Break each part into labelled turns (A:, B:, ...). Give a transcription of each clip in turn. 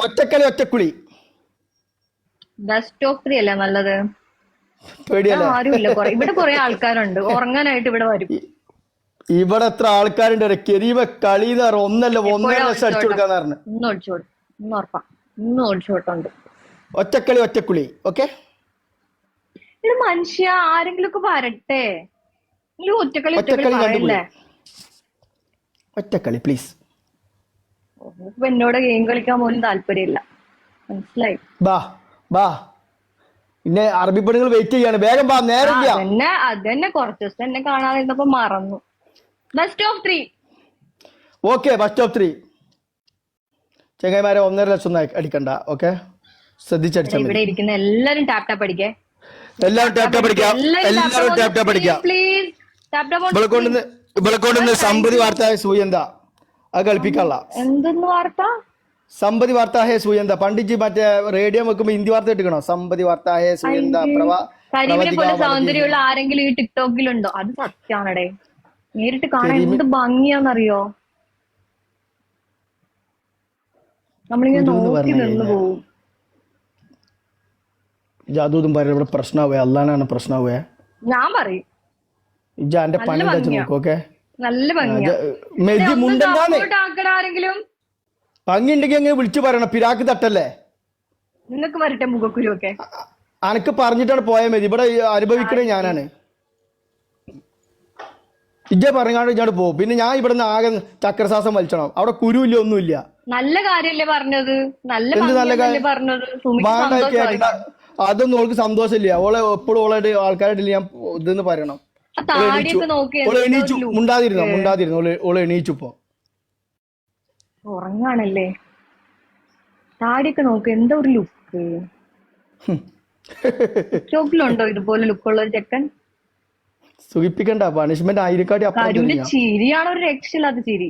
A: ഒറ്റക്കളി ഒറ്റക്കുളി.
B: Best of 3 അല്ലേ നല്ലത്?
A: പേടിയല്ലേ?
B: ആരുമില്ല, ഇവിടെ കുറെ ആൾക്കാരുണ്ട്, ഉറങ്ങാനായിട്ട് ഇവിടെ വരും.
A: ഇവിടെ എത്ര ആൾക്കാരുണ്ട്? കെരീമ കളി എന്ന് പറഞ്ഞ ഒന്നല്ല ലക്ഷം അടിച്ചു കൊടുക്കാന്ന് പറഞ്ഞു.
B: ഇന്ന് ഒളിച്ചോടും, ഇന്ന് ഉറപ്പാ, ഇന്ന് ഒളിച്ചോട്ടുണ്ട്.
A: ഒറ്റക്കളി ഒറ്റക്കുളി. ഓക്കെ,
B: ഇത് മനുഷ്യ ആരെങ്കിലും ഒക്കെ വരട്ടെ. ഒറ്റക്കളി
A: ഒറ്റക്കളി
B: പറയല്ലേ?
A: ഒറ്റക്കളി പ്ലീസ്.
B: ഇപ്പൊ എന്നോട് ഗെയിം കളിക്കാൻ പോലും താല്പര്യമില്ല, മനസ്സിലായി?
A: ബാ ബാ, പിന്നെ അറബി പെണ്ണുങ്ങൾ വെയിറ്റ് ചെയ്യാണ്, വേഗം ബാ, നേരം
B: അതന്നെ കുറച്ച് ദിവസം എന്നെ കാണാതിരുന്നപ്പോ മറന്നു. Best of 3.
A: Okay, best of 3. ചെങ്ങായിമാരെ 1.5 ലക്ഷം ഒന്നും അടിക്കണ്ട. ഓക്കെ, ശ്രദ്ധിച്ചടിച്ചാൽ
B: ഇവിടെ ഇരിക്കുന്ന എല്ലാരും ടാപ്പ് ടാപ്പ് അടിക്കേ.
A: എല്ലാവരും ടാപ്പ് ടാപ്പ് അടിക്കാം, എല്ലാവരും ടാപ്പ് ടാപ്പ് അടിക്കാം. ഇവിടെ കൊണ്ടുവന്ന് സമ്പതി വാർത്ത സൂയന്ത അത് കളിപ്പിക്കാനുള്ള.
B: എന്തെന്ന് വാർത്ത?
A: സമ്പതി വാർത്ത ഹേ സൂയന്ത. പണ്ടിച്ച് മറ്റേ റേഡിയോ വെക്കുമ്പോ ഹിന്ദി വാർത്ത ഇട്ടിക്കണോ? സമ്പതി വാർത്ത ഹേ സൂയന്ത.
B: കരിമിനെ പോലെ സൗന്ദര്യമുള്ള ആരെങ്കിലും ഈ ടിക്ടോക്കിലുണ്ടോ? അത് സത്യാണടേ, നേരിട്ട് കാണാൻ എന്ത് ഭംഗിയാന്നറിയോ? നമ്മളിങ്ങനെ നോക്കി നിന്ന് പോവും.
A: ജാദൂതും പറയും ഇവിടെ പ്രശ്നമാവേ, അല്ലാനാണ് പ്രശ്നമാവേ.
B: ഞാൻ പറയും
A: എന്റെ പണി നോക്ക്. ഓക്കെ,
B: നല്ല ഭംഗിയാ. ആരെങ്കിലും
A: ഭംഗി ഉണ്ടെങ്കിൽ അങ്ങനെ വിളിച്ചു പറയണം, പിരാക്ക് തട്ടല്ലേ.
B: നിങ്ങക്ക് വരട്ടെ മുഖക്കുരു ഒക്കെ.
A: അനക്ക് പറഞ്ഞിട്ടാണ് പോയാൽ മതി, ഇവിടെ അനുഭവിക്കണേ ഞാനാണ്. ഇജ്ജ പറഞ്ഞാണ്ട് ഇങ്ങോട്ട് പോകും. പിന്നെ ഞാൻ ഇവിടെ നിന്ന് ആകെ ചക്രശ്വാസം വലിച്ചണം, അവിടെ കുരുവില്ല ഒന്നുമില്ല.
B: നല്ല കാര്യല്ലേ പറഞ്ഞത്? നല്ല പറഞ്ഞത്.
A: അതൊന്നും ഓൾക്ക് സന്തോഷമില്ല. ഓളെ എപ്പോഴും ഓളായിട്ട് ആൾക്കാരായിട്ടില്ല ഞാൻ ഇതെന്ന് പറയണം. എണീച്ചു, മുണ്ടാതിരുന്നു. ഓള് എണീച്ചു. ഇപ്പൊ
B: ഉറങ്ങാണല്ലേ? താടിയൊക്കെ നോക്ക്, എന്താ ഒരു ലുക്ക്. ടിക്ടോക്കിലുണ്ടോ ഇതുപോലെ ലുക്കുള്ള ഒരു ചെക്കൻ?
A: സുഖിപ്പിക്കണ്ട, പണിഷ്മെന്റ് ആയിരക്കാട്ടി
B: ചിരിയാണ് ഒരു രക്ഷയില്ലാത്ത ചിരി.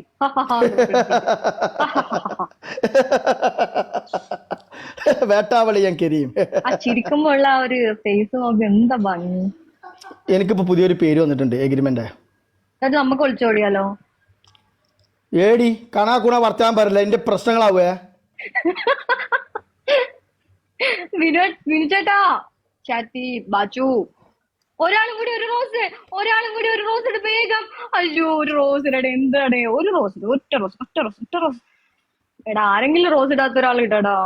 A: വേട്ടാവളി ഞാൻ കെരിയും.
B: ആ ചിരിക്കുമ്പോ ഉള്ള ആ ഒരു ഫേസ് നോക്കി എന്താ ഭംഗി.
A: എനിക്കിപ്പോ പുതിയൊരു പേര് വന്നിട്ടുണ്ട്, എഗ്രിമെന്റ്.
B: അത് നമുക്ക് ഒളിച്ചോടിയാലോ?
A: ഏടി കണാ കുണ വർത്താൻ പറയില്ല, എന്റെ പ്രശ്നങ്ങളാവേ.
B: വിനുചേട്ടാ, ചാത്തി ബാച്ചു, ഒരാളും കൂടി ഒരു റോസ് ഇട് വേഗം. അയ്യോ, ഒരു റോസ് ഇടടെ. എന്താണ് ഒരു റോസ്? ഒറ്റ റോസ്. എടാ, ആരെങ്കിലും റോസ് ഇടാത്ത ഒരാൾ ഇടടാ.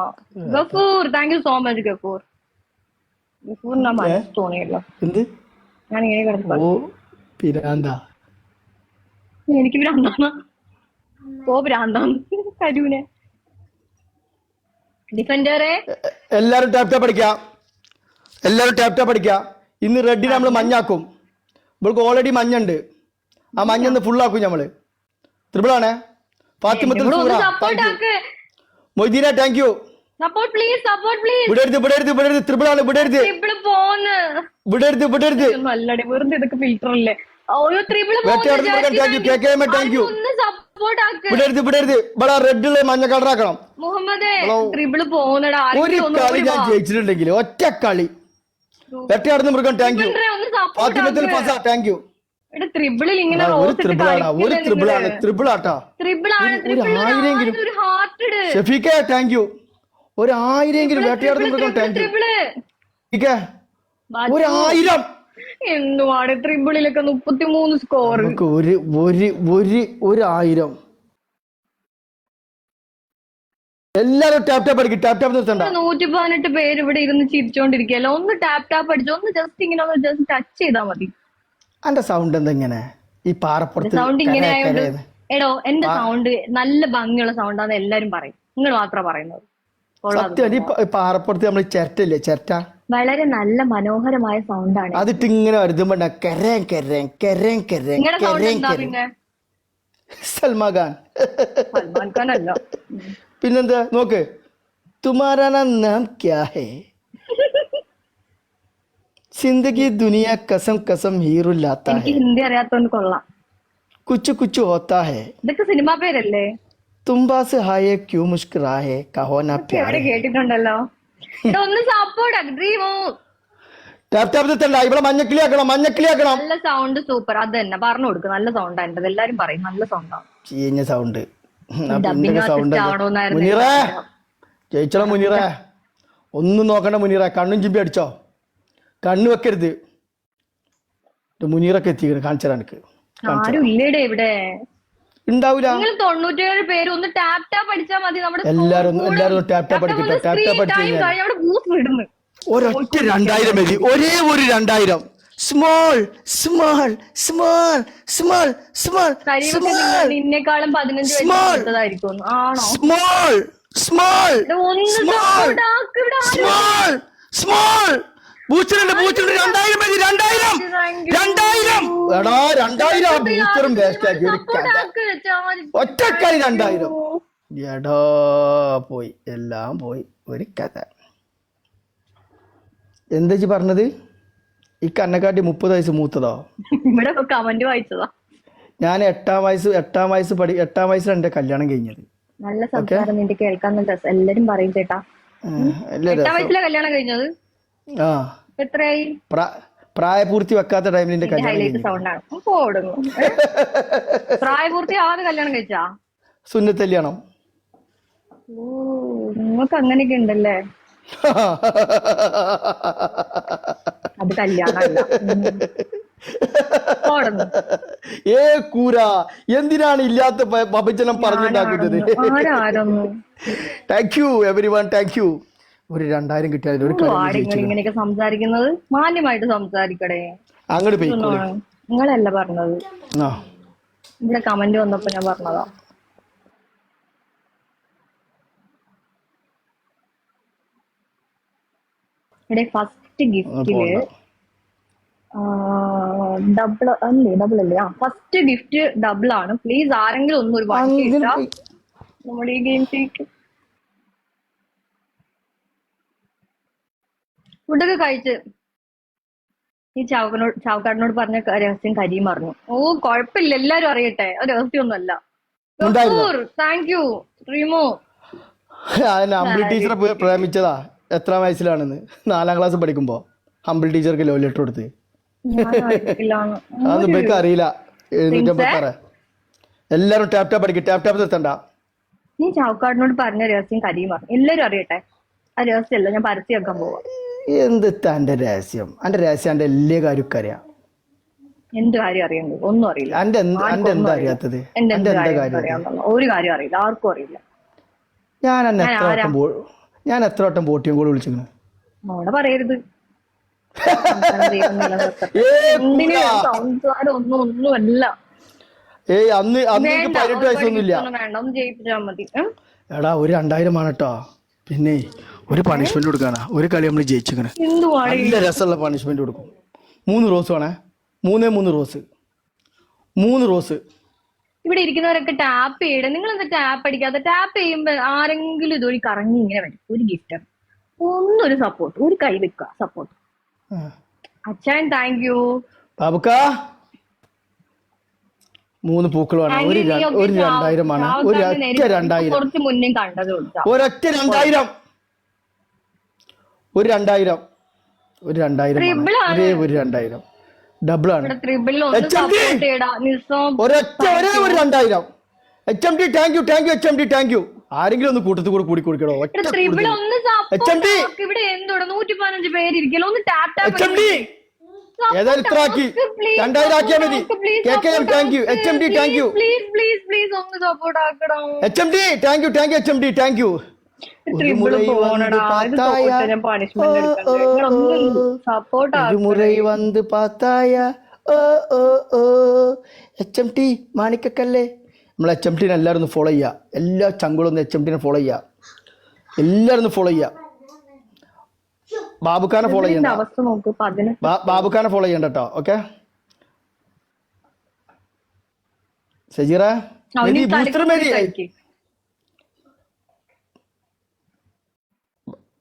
B: Gafoor, thank you so much Gafoor. ഗഫൂറിന്റെ മനസ്സ് തോന്നിയല്ലോ. ഞാൻ ഇങ്ങനെ കിടന്നു. എനിക്ക് ഭ്രാന്താണ്. ഭ്രാന്താണ് കരൂനെ. ഡിഫൻഡറെ
A: എല്ലാരും ടാപ്പ് ടാപ്പ് അടിക്കാം. ഇന്ന് റെഡിനെ നമ്മള് മഞ്ഞാക്കും. ഇവൾക്ക് ഓൾറെഡി മഞ്ഞുണ്ട്, ആ മഞ്ഞൊന്ന് ഫുള്ളാക്കും ഞമ്മള്. ത്രിബിളാണേ. Fathimathul Moideena, thank you. വിടരുത്. ത്രിബിളാണ്, വിടരുത്.
B: വെറുതെ ഇതൊക്കെ ഫിൽറ്റർ അല്ലേ?
A: വിടരുത്. ഇവിടെ റെഡില് മഞ്ഞ കളറാക്കണം. ഒരു കളി ഞാൻ ജയിച്ചിട്ടുണ്ടെങ്കിൽ ഒറ്റ കളി വെട്ടയാടുന്ന മൃഗം. Thank you. Fathimathul Fasa, thank you. ത്രിബിളാട്ടാ. Shefeeka, thank you. 1000 വേട്ടയാടുന്ന മൃഗം. Thank you. 1000.
B: എന്തുവാണ് ത്രിബിളിലൊക്കെ 33 സ്കോർ.
A: 1000. എല്ലാരും ടാപ്പ് അടിക്കും. നിർത്തണ്ട.
B: 118 പേര് ഇവിടെ ഇരുന്ന് ചിരിച്ചോണ്ടിരിക്കല്ലോ. ഒന്ന് ടാപ്പ് അടിച്ചോ, ഒന്ന് ജസ്റ്റ് ഇങ്ങനെ ടച്ച് ചെയ്താ മതി.
A: എന്റെ സൗണ്ട് എന്തെങ്ങനെ ഈ പാറപ്പുറത്ത്
B: സൗണ്ട് ഇങ്ങനെ ആയോണ്ട്? എടോ, എന്റെ സൗണ്ട് നല്ല ഭംഗിയുള്ള സൗണ്ടാന്ന് എല്ലാരും പറയും, നിങ്ങൾ മാത്രം പറയുന്നത്.
A: പാറപ്പുറത്ത് നമ്മൾ ചിരട്ടല്ലേ, ചിരട്ട
B: വളരെ നല്ല മനോഹരമായ സൗണ്ടാണ്.
A: അതിട്ട് ഇങ്ങനെ വരുമ്പോ സൽമാൻ
B: ഖാൻ അല്ല,
A: പിന്നെന്താ നോക്ക്. തുമാരാ നാം ക്യാ ഹേ, സിന്ദഗി ദുനിയ കസം കസം ഹീറോ ലാത്താ ഹേ.
B: ഹിന്ദി അറിയാത്തോണ്ട് കൊള്ളാം.
A: കുച്ചു കുച്ചു ഹോത്താ ഹേ.
B: ഇതൊക്കെ സിനിമാ പേരല്ലേ?
A: തുമ്പാസ് ഹായേ ക്യൂ മുസ്കുറാഹേ കഹോ നാ പ്യാരേ.
B: കേട്ടിട്ടുണ്ടല്ലോ. ഒന്ന് സപ്പോർട്ട് ഡ്രീമോ.
A: ഇവിടെ മഞ്ഞക്കിളി ആക്കണം.
B: നല്ല സൗണ്ട് സൂപ്പർ. അത് തന്നെ പറഞ്ഞു കൊടുക്കും. നല്ല സൗണ്ടാ എന്റത്. എല്ലാരും പറയും നല്ല സൗണ്ടാണ്.
A: ചീഞ്ഞ സൗണ്ട്. ജയിച്ചോളാം മുനീറ. ഒന്നും നോക്കണ്ട മുനീറ, കണ്ണും ചിമ്പി അടിച്ചോ, കണ്ണ് വെക്കരുത്. മുനീറൊക്കെ എത്തിക്കണം, കാണിച്ചാൽ എനിക്ക്
B: ആരും ഇല്ലേടേ ഇവിടെ.
A: ഉണ്ടാവൂല.
B: നിങ്ങൾ 97 പേര് ഒന്ന് ടാപ്പ് ടാപ്പ് അടിച്ചാൽ മതി. നമ്മുടെ
A: എല്ലാരും ടാപ്പ് ടാപ്പ് അടിക്കട്ടെ. ടാപ്പ് ടാപ്പ് അടിച്ചു കഴിഞ്ഞാൽ
B: അവിടെ ബൂത്ത് വിടുന്നു.
A: ഒരൊറ്റ 2000 മതി, ഒരേ ഒരു 2000. Small small small small small
B: നിന്നെക്കാളും 15 വയസ്സായിരിക്കും. ആണോ?
A: Small small small small small ബൂച്ചറുണ്ട്, ബൂച്ചറുണ്ട്. 2000 മതി, 2000 2000. എടാ 2000 ബൂച്ചറും വേസ്റ്റ് ആക്കി. ഒരു കഥ ഒറ്റക്കായി 2000. എടാ പോയി, എല്ലാം പോയി. ഒരു കഥ. എന്താ പറഞ്ഞത്? ഈ കണ്ണക്കാട്ടി 30 വയസ്സ് മൂത്തതോ?
B: ഇവിടെ കമന്റ് വായിച്ചതാ.
A: ഞാൻ 8ാം വയസ്സിലാണ് എന്റെ കല്യാണം കഴിഞ്ഞത്.
B: നല്ല സംസാരം നിന്റെ കേൾക്കാൻ രസം. എല്ലാരും പറയും ചേട്ടാ. 8ാം വയസ്സിലെ കല്യാണം കഴിഞ്ഞത്?
A: ആ.
B: എത്രയായി?
A: പ്രായപൂർത്തി വെക്കാത്ത ടൈമിൽ എന്റെ കല്യാണം.
B: ഹൈലൈറ്റ് സൗണ്ട് ആണ്. പ്രായപൂർത്തി ആവാതെ കല്യാണം കഴിച്ചാ?
A: സുന്നത്ത് കല്യാണം.
B: ഓ, നിങ്ങൾക്ക് അങ്ങനെയൊക്കെ ഉണ്ടല്ലേ. അത് കല്യാണമല്ല.
A: ഏ കൂര, എന്തിനാണ് ഇല്ലാത്ത പബജനം പറഞ്ഞുണ്ടാക്കുന്നത്? Thank you everyone, thank you. ഒരു 2000 കിട്ടിയാൽ
B: ഇങ്ങനെയൊക്കെ സംസാരിക്കുന്നത് മാന്യമായിട്ട് സംസാരിക്കടേ.
A: അങ്ങോട്ട് പോയി.
B: നിങ്ങളല്ല പറഞ്ഞത്, ഇവിടെ കമന്റ് വന്നപ്പോ ഞാൻ പറഞ്ഞതാ. ഇവിടെ ഫസ്റ്റ് ഗിഫ്റ്റില് ഡബിൾ അല്ലേ? ഫസ്റ്റ് ഗിഫ്റ്റ് ഡബിൾ ആണ്. പ്ലീസ് ആരെങ്കിലും ഒന്നും ഒരു വാങ്ങി നമ്മുടെ ഈ ഗെയിംസിലേക്ക്. ഫുഡൊക്കെ കഴിച്ച് ഈ ചാവക്കാടിനോട് പറഞ്ഞ രഹസ്യം കരിയും പറഞ്ഞു. ഓ കൊഴപ്പില്ല, എല്ലാരും അറിയട്ടെ. അത് രഹസ്യമൊന്നുമല്ല. Thank you റീമോ.
A: അമ്പിളി ടീച്ചറെ പ്രേമിച്ചതാ. എത്രാം വയസ്സിലാണെന്ന്? 4ാം ക്ലാസ് പഠിക്കുമ്പോ ഹംബിൾ ടീച്ചർക്ക് ലവ് ലെറ്റർ കൊടുത്ത്. അതൊന്നും ഇവർക്ക് അറിയില്ല. 756. എല്ലാരും ടാപ്പ് ടാപ്പ് അടിക്കും. ടാപ്പ് ടാപ്പ് നിർത്തണ്ട.
B: നീ ചാവക്കാടിനോട് പറഞ്ഞ രഹസ്യം കരിയും പറഞ്ഞു. എല്ലാരും അറിയട്ടെ. ആ രഹസ്യമല്ല, ഞാൻ പരസ്യമാക്കാൻ പോവാ.
A: എന്ത് തന്റെ രഹസ്യം? എന്റെ രഹസ്യം എന്റെ എല്ലാ കാര്യമൊക്കെ അറിയാം.
B: എന്ത് കാര്യം അറിയണ്ടത്? ഒന്നും അറിയില്ല.
A: എന്താ അറിയാത്തത്?
B: ഒരു കാര്യം അറിയില്ല, ആർക്കും അറിയില്ല.
A: ഞാൻ എത്ര വട്ടം ബോട്ടിയും കൂടെ വിളിച്ചിരുന്നു.
B: അവിടെ പറയരുത്. ഒന്നുമല്ല.
A: ഏയ് അന്ന് 18 വയസ്സൊന്നുമില്ല. എടാ ഒരു 2000 ആണ് കേട്ടോ. പിന്നെ ഒരു പണിഷ്മെന്റ് കൊടുക്കാനാ. ഒരു കളി നമ്മൾ ജയിച്ചിങ്ങനെ നല്ല രസമുള്ള പണിഷ്മെന്റ് കൊടുക്കും. 3 റോസ് വേണേ. 3 റോസ്. 3 റോസ്.
B: ഇവിടെ ഇരിക്കുന്നവരൊക്കെ ടാപ്പ് ചെയ്യണം. നിങ്ങൾ എന്താ ടാപ്പ് അടിക്കാതെ? ടാപ്പ് ചെയ്യുമ്പോ ആരെങ്കിലും ഇതുവഴി കറങ്ങി ഇങ്ങനെ വരും. ഒരു ഗിഫ്റ്റ്, ഒന്നൊരു സപ്പോർട്ട്, ഒരു കൈ വെക്കുക സപ്പോർട്ട്. അച്ഛൻ താങ്ക് യു.
A: ബാബുക്ക 3 പൂക്കൾ വേണം. ഒരു 2000 ആണ്. ഒരൊറ്റ 2000.
B: കുറച്ച് മുന്നേ കണ്ടത്
A: ഒരൊറ്റ 2000. ഒരു 2000. ഒരു 2000 ഡബിൾ ആണ്. ഒരേ ഒരു 2000. HMD thank you, thank you HMD, thank you. ആരെങ്കിലും ഒന്ന് കൂട്ടത്തിൽ കൂടെ കൂടി കൊടുക്കണോ? ഏതായാലും ഇത്ര ആക്കി 2000 ആക്കിയാ മതി. Thank you HMD, thank you HMD, thank you, thank you HMD, thank you. ഒരു മുறை വന്ന് പാത്തായ HMD മാണിക്കക്കല്ലേ. നമ്മൾ HMD എല്ലാവരും ഒന്ന് ഫോളോ ചെയ്യുക. എല്ലാ ചങ്കുകളും ഒന്ന് HMD ഫോളോ ചെയ്യുക. എല്ലാവരും ഒന്ന് ഫോളോ ചെയ്യുക. ബാബുഖാനെ ഫോളോ ചെയ്യണ്ട. ബാബുഖാനെ ഫോളോ ചെയ്യണ്ട കേട്ടോ. ഓക്കെ സജീറ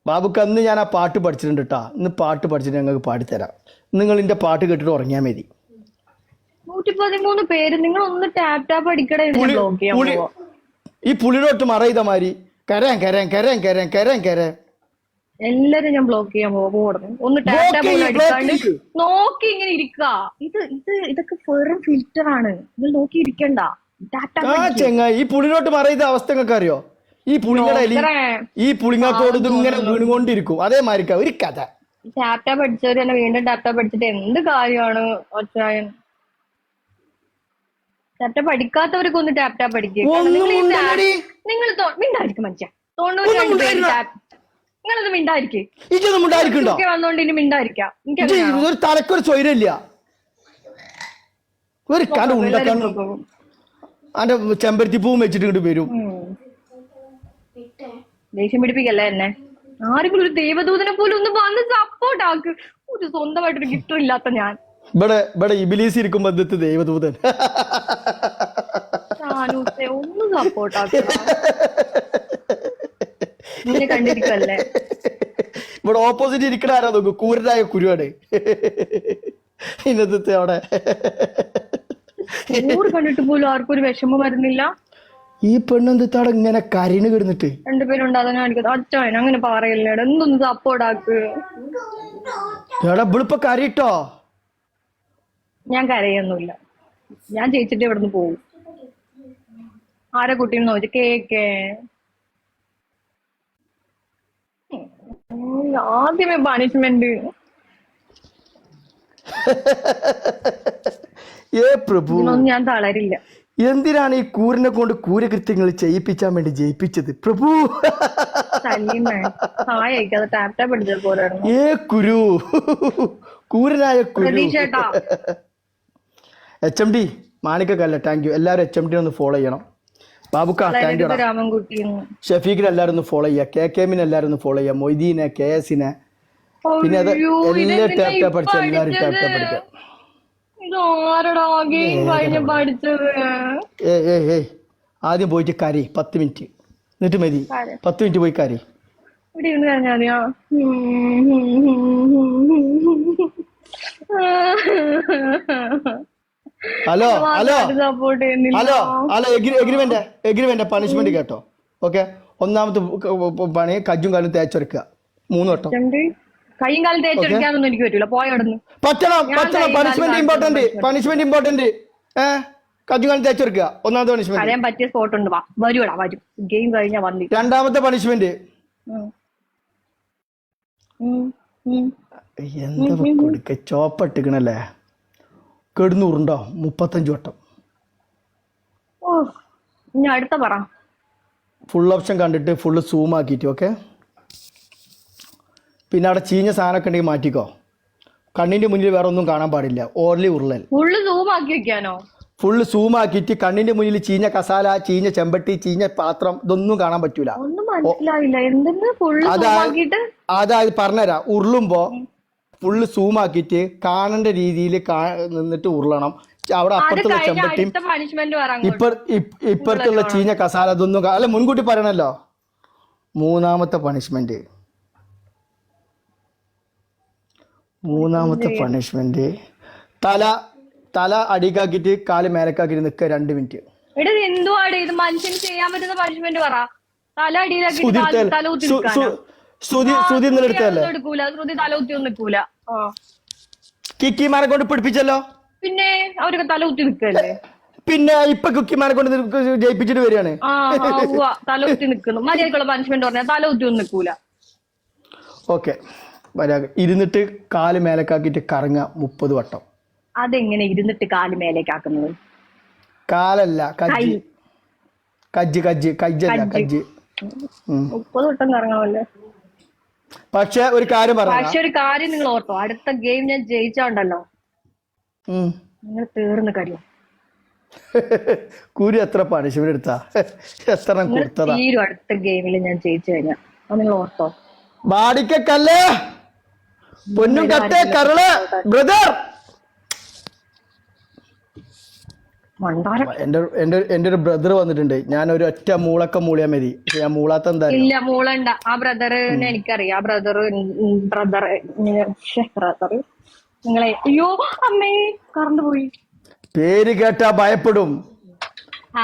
A: ബാബുക്ക് അന്ന് ഞാൻ ആ പാട്ട് പഠിച്ചിട്ടുണ്ട് കേട്ടാ. ഇന്ന് പാട്ട് പഠിച്ചിട്ട് ഞങ്ങൾക്ക് പാടിത്തരാം. നിങ്ങൾ ഇതിന്റെ പാട്ട് കേട്ടിട്ട് ഉറങ്ങിയാൽ മതി.
B: 113 പേര്. നിങ്ങൾ ഒന്ന് ടാപ്പ് ടാപ്പ് അടിക്കടേ.
A: ഈ പുളിനോട്ട് മറ ചെയ്ത മാതിരി കരയാൻ കരയാൻ കരയാൻ കരയാൻ കരയാൻ കരയാൻ
B: എല്ലാരും ഞാൻ ബ്ലോക്ക് ചെയ്യാൻ പോകും. ഒന്ന് ടാപ്പ് ടാപ്പ് അടിക്കാണ്ട് നോക്കി ഇങ്ങനെ ഇരിക്കുക. ഇതൊക്കെ വെറും ഫിൽറ്റർ ആണ്. നിങ്ങൾ നോക്കി ഇരിക്കണ്ട.
A: ചെങ്ങ ഈ പുളിനോട്ട് മറ ചെയ്ത അവസ്ഥ നിങ്ങൾക്ക് അറിയോ? ഈ പുളിങ്ങട എലി
B: ഡോക്ടറെ
A: ഈ പുളിങ്ങത്തോട് ഇതിങ്ങനെ വീണുകൊണ്ടിരിക്കും അതേമാതിരിക്ക ഒരു കഥ.
B: ടാപ്റ്റാപ്പ് പഠിച്ചവര് തന്നെ വീണ്ടും ടാപ്റ്റാപ്പ് പഠിച്ചിട്ട് എന്ത് കാര്യമാണ് ഒച്ചായൻ? ടാപ്റ്റാപ്പ് പഠിക്കാത്തവർക്ക് ഒന്ന് ടാപ്റ്റാപ്പ് പഠിക്കുക.
A: ഒന്നും ഉണ്ടല്ലടി.
B: നിങ്ങൾ മിണ്ടായിരിക്കും മനുഷ്യ. 92 പേര് നിങ്ങളത് മിണ്ടായിരിക്കേ.
A: ഇതൊന്നും ഉണ്ടായിരിക്കണ്ടോ?
B: വന്നോണ്ട് ഇനി മിണ്ടായിരിക്കാം.
A: ഒരു തലക്കൊരു സ്വൈരല്ല. ഒരു കല ഉണ്ടാക്കാൻ അന്റെ ചെമ്പരത്തി പൂവും വെച്ചിട്ട് ഇങ്ങോട്ട് വരും.
B: ദേഷ്യം പിടിപ്പിക്കല്ലേ എന്നെ. ആരെങ്കിലും ഒരു ദൈവദൂതനെ പോലും ഒന്ന് വന്ന് സപ്പോർട്ട് ആക്ക്. ഒരു സ്വന്തമായിട്ടൊരു ഗിഫ്റ്റും ഇല്ലാത്ത ഞാൻ
A: ഇവിടെ ഇബിലീസ് ഇരിക്കുമ്പോ എന്ത് ദൈവദൂതൻ
B: ഒന്ന് സപ്പോർട്ട് ആക്കുക. കണ്ടിരിക്കല്ലേ
A: ഇവിടെ ഓപ്പോസിറ്റ് ഇരിക്കണ ആരാ നോക്കൂ, കൂരനായ കുരുവാണ് ഇന്നത്തെ അവിടെ.
B: കണ്ടിട്ട് പോലും ആർക്കും ഒരു വിഷമം വരുന്നില്ല.
A: ഈ പെണ്ണെന്താണ് ഇങ്ങനെ കരണ് കിടന്നിട്ട്?
B: രണ്ടുപേരുണ്ടാകാൻ അച്ഛൻ അങ്ങനെ പറയല്ലേ, എന്തൊന്ന് സപ്പോർട്ട് ആക്ക്.
A: എടാ ഇവിളിപ്പൊ കരയിട്ടോ?
B: ഞാൻ കരയൊന്നുമില്ല, ഞാൻ ജയിച്ചിട്ട് ഇവിടുന്ന് പോകും. ആരെ കുട്ടീന്ന് നോക്കി കേക്കേ. ആദ്യമേ പണിഷ്മെന്റ്.
A: ഏ പ്രഭു,
B: ഞാൻ തളരില്ല.
A: എന്തിനാണ് ഈ കൂരിനെ കൊണ്ട് കൂരകൃത്യങ്ങൾ ചെയ്യിപ്പിച്ചാൻ വേണ്ടി ജയിപ്പിച്ചത് പ്രഭു? ഏ കുരു, കൂരനായ കുരു. HMD മാണിക്കല്ല, താങ്ക് യു. എല്ലാവരും HMD ഒന്ന് ഫോളോ ചെയ്യണം. ബാബുക്ക താങ്ക് യു. ഷഫീഖിനെ എല്ലാവരും ഒന്ന് ഫോളോ ചെയ്യുക. KKമിനെ എല്ലാവരും ഒന്ന് ഫോളോ ചെയ്യുക. മൊയ്തീനെ, KSനെ, പിന്നെ അത് എല്ലാ ടാപ്പ് പഠിച്ച എല്ലാവരും ടാപ്പ് പഠിക്കുക. ആദ്യം പോയിട്ട് കരി 10 മിനിറ്റ്, എന്നിട്ട് മതി 10 മിനിറ്റ് പോയി കരി. Hello hello hello hello agreement punishment കേട്ടോ. ഓക്കെ, ഒന്നാമത്തെ പണി കജ്ജും കാലും തേച്ചൊരക്കുക 3 വട്ടം.
B: കൈയും കാലം തേച്ചൊരിക്കാനൊന്നും എനിക്ക് പറ്റൂല. പോയോടന്ന്
A: പറ്റണം. Punishment important. കജ്ജും കാലും തേച്ചൊരക്കുക ഒന്നാമത്തെ പണിഷ്മെന്റ്.
B: അറിയാൻ പറ്റിയ സ്പോട്ട് ഉണ്ട്, വരൂടാ വരും. ഗെയിം കഴിഞ്ഞാ വന്നി.
A: രണ്ടാമത്തെ പണിഷ്മെന്റ് എന്താ കൊടുക്ക, ചോപ്പിട്ടിക്കണല്ലേ, കെടുന്നൂറുണ്ടോ 35 വട്ടം.
B: ഓ ഇനി അടുത്ത പറ.
A: ഫുൾ ഓപ്ഷൻ കണ്ടിട്ട് ഫുള്ള് സൂം ആക്കിയിട്ട്. ഓക്കെ, പിന്നെ അവിടെ ചീഞ്ഞ സാധനമൊക്കെ ഉണ്ടെങ്കിൽ മാറ്റിക്കോ. കണ്ണിന്റെ മുന്നിൽ വേറെ ഒന്നും കാണാൻ പാടില്ല. ഓർലി ഉരുളൽ
B: ഫുള്ള് സൂം ആക്കി വെക്കാനോ?
A: ഫുള്ള് സൂം ആക്കിയിട്ട് കണ്ണിന്റെ മുന്നിൽ ചീഞ്ഞ കസാല, ചീഞ്ഞ ചെമ്പട്ടി, ചീഞ്ഞ പാത്രം, ഇതൊന്നും കാണാൻ പറ്റൂല. അതായത് പറഞ്ഞുതരാം. ഉരുളുമ്പോ ഫുള്ള് സൂം ആക്കിയിട്ട് കാണേണ്ട രീതിയിൽ നിന്നിട്ട് ഉരുളണം. അവിടെ അപ്പുറത്തുള്ള ചെമ്പട്ടിയും ഇപ്പുറത്തുള്ള ചീഞ്ഞ കസാല, ഇതൊന്നും അല്ല മുൻകൂട്ടി പറയണല്ലോ. മൂന്നാമത്തെ പണിഷ്മെന്റ് തല അടിക്കാക്കിട്ട് കാല് മേലക്കാക്കിട്ട് നിൽക്കുക 2 മിനിറ്റ്.
B: എന്തുവാണ് ഇത്? മനുഷ്യന് ചെയ്യാൻ പറ്റുന്ന പണിഷ്മെന്റ് പറ. തല അടിയിലാക്കിട്ട് തല കുത്തി നിൽക്കൂല.
A: കിക്കിമാരെ കൊണ്ട് പിടിപ്പിച്ചല്ലോ.
B: പിന്നെ അവരൊക്കെ തല കുത്തി നിൽക്കല്ലേ.
A: പിന്നെ ഇപ്പൊ കുക്കിമാരെ കൊണ്ട് ജയിപ്പിച്ചിട്ട് വരികയാണ്.
B: തല കുത്തി നിൽക്കുന്നു. മര്യാദക്കുള്ള പണിഷ്മെന്റ് പറഞ്ഞാൽ തല കുത്തി ഒന്നും നിൽക്കൂല.
A: ഓക്കെ, ഇരുന്നിട്ട് കാല് മേലേക്കാക്കിട്ട് കറങ്ങ 30 വട്ടം.
B: അതെങ്ങനെ ഇരുന്നിട്ട് കാല് മേലേക്കാക്കുന്നത്?
A: കാലല്ല, കജ്ജ്. 30
B: വട്ടം കറങ്ങാമല്ലേ.
A: പക്ഷെ ഒരു കാര്യം
B: നിങ്ങൾ ഓർത്തോ, അടുത്ത ഗെയിം ഞാൻ ജയിച്ചോണ്ടല്ലോ നിങ്ങൾ തീർന്ന് കഴിയും.
A: കുരു എത്ര പണിഷ്മെന്റ് എടുത്താ, എത്ര കൊടുത്തതാ.
B: അടുത്ത ഗെയിമിൽ ഞാൻ ജയിച്ചു കഴിഞ്ഞാ നിങ്ങൾ ഓർത്തോ.
A: ബാടിക്കല്ലേ പൊന്നും കട്ടേ കരള് ബ്രദർ. എന്റെ ഒരു ബ്രദർ വന്നിട്ടുണ്ട്. ഞാൻ ഒരു ഒറ്റ മൂളക്ക മൂളിയാ മതി. ഞാൻ മൂളാത്ത എന്താ
B: ഇല്ല, മൂളണ്ട. ആ ബ്രദറിനെ എനിക്കറിയാം. ബ്രദർ നിങ്ങളെ അയ്യോ അമ്മേ കറണ്ട് പോയി.
A: പേര് കേട്ടാ ഭയപ്പെടും,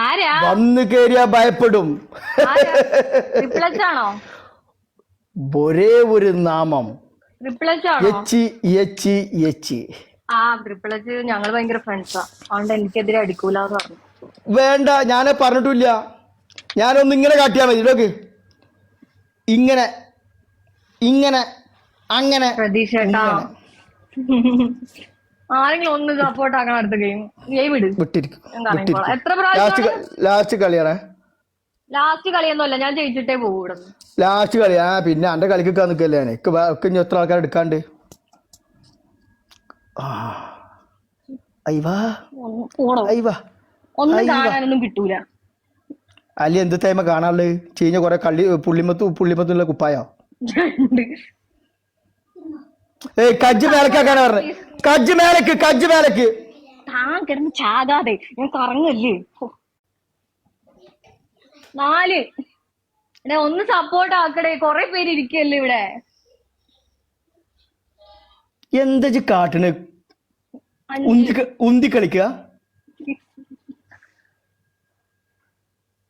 B: ആരാ
A: വന്ന് കേറിയാ ഭയപ്പെടും.
B: ആണോ?
A: ഒരേ ഒരു നാമം
B: ഞങ്ങൾ ഭയങ്കര ഫ്രണ്ട്സാ. അതുകൊണ്ട് എനിക്കെതിരെ അടിക്കൂലെന്ന് പറഞ്ഞു.
A: വേണ്ട, ഞാനേ പറഞ്ഞിട്ടില്ല. ഞാനൊന്ന് ഇങ്ങനെ കാട്ടിയാൽ മതി നോക്ക്. ഇങ്ങനെ ഇങ്ങനെ അങ്ങനെ
B: പ്രതീക്ഷ ചേട്ടാ ആരെങ്കിലും ഒന്ന് സപ്പോർട്ട് ആക്കണം അടുത്ത ഗെയിം ഇട്.
A: വിട്ടിരിക്കും.
B: എത്ര പ്രാവശ്യം
A: ലാസ്റ്റ് കളിയാണേ.
B: ലാസ്റ്റ് കളിയൊന്നുമല്ല, ഞാൻ ജയിച്ചിട്ടേ പോകും ഇവിടെ.
A: ലാസ്റ്റ് കളിയാ. പിന്നെ എന്റെ കളിക്കൊക്കെ നിൽക്കല്ലേ ഇനി എത്ര ആൾക്കാർ എടുക്കാണ്ട്.
B: ഒന്നും കാണാനൊന്നും കിട്ടൂല.
A: അല്ല എന്ത് ടൈമ കാണാനുള്ളത്? ചീഞ്ഞ കൊറേ പുള്ളിമത്തുള്ള കുപ്പായോ? ഏയ് കജ്ജ് മേലക്കാണ് പറഞ്ഞത്. കജ്ജ് മേലക്ക്
B: താൻ കിടന്ന് ചാകാതെ ഞാൻ കറങ്ങല്ലേ. 4 ഒന്ന് സപ്പോർട്ട് ആക്കടേ, കൊറേ പേര് ഇരിക്കല്ലേ ഇവിടെ.
A: എന്താ കാട്ടണ്? ഉന്തി കളിക്കുക.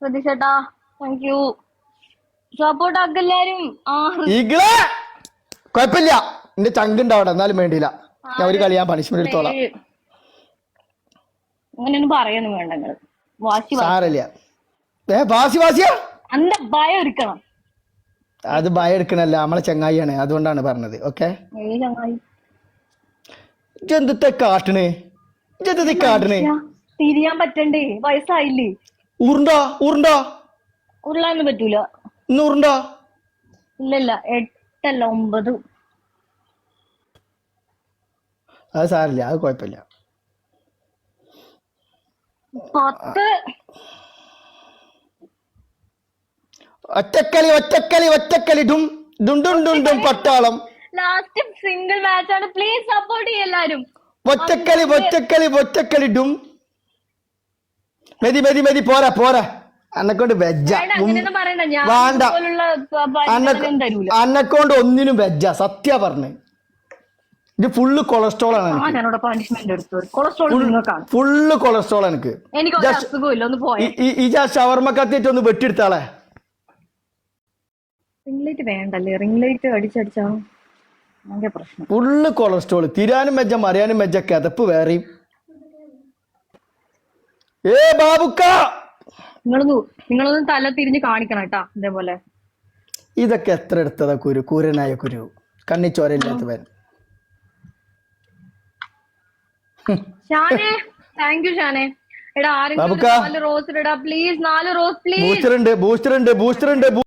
B: പ്രതീക്ഷേട്ടാ താങ്ക് യു. സപ്പോർട്ട് ആക്കെല്ലാരും.
A: കൊഴപ്പില്ല, എന്റെ ചങ്കുണ്ടാവട്ടെ, എന്നാലും വേണ്ടിയില്ല. ഞാൻ ഒരു കളി ഞാൻ പണിഷ്മെന്റ് എടുത്തോളാം.
B: അങ്ങനെയൊന്നും പറയൊന്നും വേണ്ട നിങ്ങള്.
A: സാരല്ല. വാസിയാ
B: അന്റെ ഭയം എടുക്കണം.
A: അത് ഭയം എടുക്കണല്ല, നമ്മളെ ചങ്ങായിയാണ്, അതുകൊണ്ടാണ് പറഞ്ഞത്. ഓക്കെ ഇതെന്തത്തെ കാട്ടണേ?
B: തിരിയാൻ പറ്റണ്ടേ? വയസ്സായില്ലേ?
A: ഉരുണ്ടോ
B: ഉരുളാനൊന്നും പറ്റൂല.
A: ഇന്ന് ഉരുണ്ടോ?
B: ഇല്ലല്ല, 8 അല്ല 9.
A: അത് സാരില്ല, അത് കുഴപ്പമില്ല.
B: 10.
A: ഒറ്റക്കളി ഡും പട്ടാളം.
B: ലാസ്റ്റ് സിംഗിൾ മാച്ച് ആണ്, പ്ലീസ് സപ്പോർട്ട് ചെയ്യ എല്ലാരും.
A: ഒറ്റക്കളി ഡും. മെതി പോരാ അന്നെക്കൊണ്ട് വെജ്ജ. വേണ്ട, അന്നെക്കൊണ്ട് ഒന്നിനും വെജ്ജ. സത്യ പറഞ്ഞേ, ഇത് ഫുള്ള് കൊളസ്ട്രോൾ ആണ്. ഫുള്ള് കൊളസ്ട്രോൾ എനിക്ക്. ഈ ഷവർമ കത്തിയിട്ട് ഒന്ന് വെട്ടിയെടുത്താളെ.
B: റിംഗ് ലൈറ്റ് വേണ്ടല്ലേ? റിംഗ് ലൈറ്റ് അടിച്ചടിച്ചാ പ്രശ്നം.
A: Full cholesterol. തിരാനും വെജ്ജ, മറിയാനും വെജ്ജ, കിതപ്പ് വേറെയും. ബാബുക്ക,
B: നിങ്ങളൊന്നും തല തിരിഞ്ഞ് കാണിക്കണം കേട്ടാ. ഇതേപോലെ
A: ഇതൊക്കെ എത്ര എടുത്തതാ കൂരനായ കുരു, കണ്ണിച്ചോരയില്ലാത്തവൻ.
B: ഷാനെ താങ്ക് യു ഷാനെ. എടാ ആരെങ്കിലും 4 റോസ് ഇടാ പ്ലീസ്. 4 rose please.
A: ബൂസ്റ്റർ ഉണ്ട്